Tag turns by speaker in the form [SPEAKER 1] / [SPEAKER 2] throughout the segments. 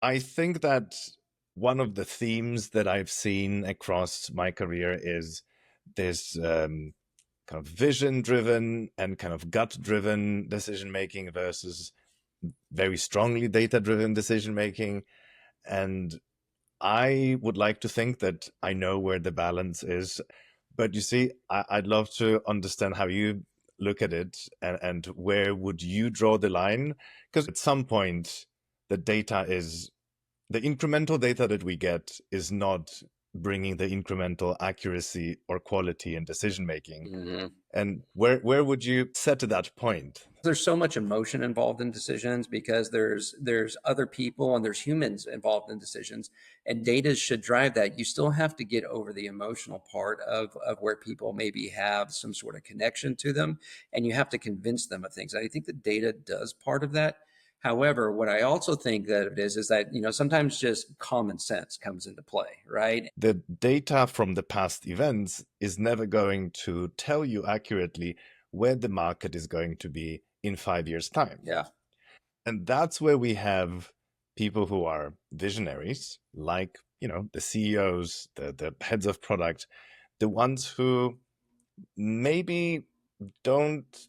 [SPEAKER 1] I think that one of the themes that I've seen across my career is this kind of vision driven and kind of gut driven decision making versus very strongly data driven decision making. And I would like to think that I know where the balance is. But you see, I'd love to understand how you look at it, and where would you draw the line? Because at some point, the data is the incremental data that we get is not bringing the incremental accuracy or quality in decision making.
[SPEAKER 2] Mhm.
[SPEAKER 1] And where would you set to that point?
[SPEAKER 2] There's so much emotion involved in decisions because there's other people and there's humans involved in decisions, and data should drive that. You still have to get over the emotional part of where people maybe have some sort of connection to them, and you have to convince them of things. I think the data does part of that. However, what I also think that it is that, sometimes just common sense comes into play, right?
[SPEAKER 1] The data from the past events is never going to tell you accurately where the market is going to be in 5 years' time.
[SPEAKER 2] Yeah.
[SPEAKER 1] And that's where we have people who are visionaries, like, the CEOs, the heads of product, the ones who maybe don't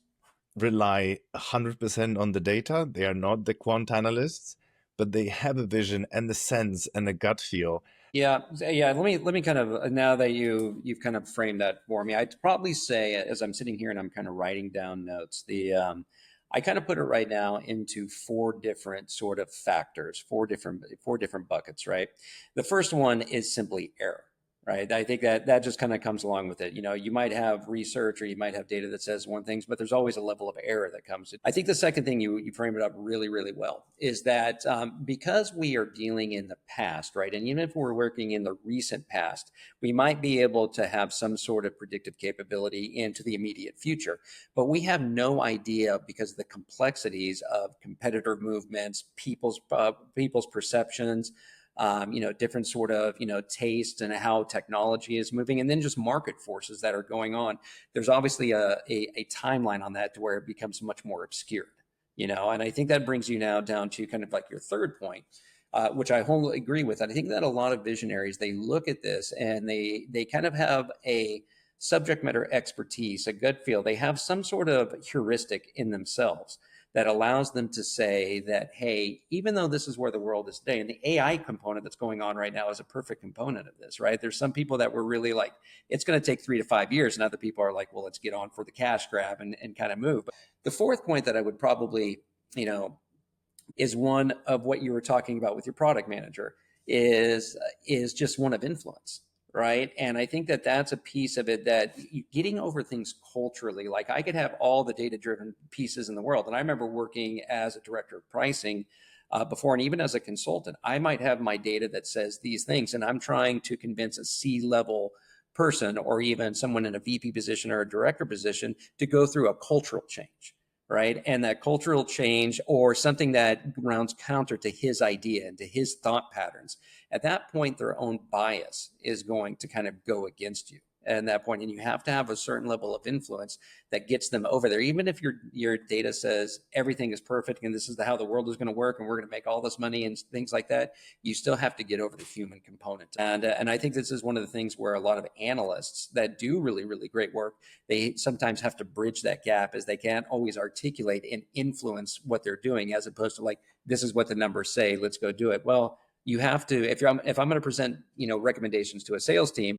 [SPEAKER 1] rely 100% on the data. They are not the quant analysts, but they have a vision and a sense and a gut feel.
[SPEAKER 2] Yeah, yeah. Let me kind of, now that you've kind of framed that for me, I'd probably say, as I'm sitting here and I'm kind of writing down notes, the I kind of put it right now into four different sort of factors, four different buckets, right? The first one is simply error, right? I think that just kind of comes along with it. You might have research or you might have data that says one thing, but there's always a level of error that comes. I think the second thing, you frame it up really, really well, is that because we are dealing in the past, right? And even if we're working in the recent past, we might be able to have some sort of predictive capability into the immediate future, but we have no idea, because of the complexities of competitor movements, people's perceptions, different sort of, taste and how technology is moving, and then just market forces that are going on. There's obviously a timeline on that to where it becomes much more obscured, and I think that brings you now down to kind of like your third point, which I wholly agree with. And I think that a lot of visionaries, they look at this and they kind of have a subject matter expertise, a gut feel. They have some sort of heuristic in themselves that allows them to say that, hey, even though this is where the world is today, and the AI component that's going on right now is a perfect component of this, right? There's some people that were really like, it's going to take 3 to 5 years, and other people are like, well, let's get on for the cash grab and kind of move. But the fourth point that I would probably, is one of what you were talking about with your product manager, is just one of influence, right? And I think that that's a piece of it, that getting over things culturally. Like, I could have all the data driven pieces in the world, and I remember working as a director of pricing before, and even as a consultant, I might have my data that says these things, and I'm trying to convince a C-level person or even someone in a VP position or a director position to go through a cultural change, right? And that cultural change, or something that rounds counter to his idea and to his thought patterns, at that point, their own bias is going to kind of go against you at that point. And you have to have a certain level of influence that gets them over there. Even if your data says everything is perfect and this is how the world is going to work and we're going to make all this money and things like that, you still have to get over the human component. And I think this is one of the things where a lot of analysts that do really, really great work, they sometimes have to bridge that gap, as they can't always articulate and influence what they're doing, as opposed to like, this is what the numbers say, let's go do it. Well, you have to, if I'm going to present, recommendations to a sales team,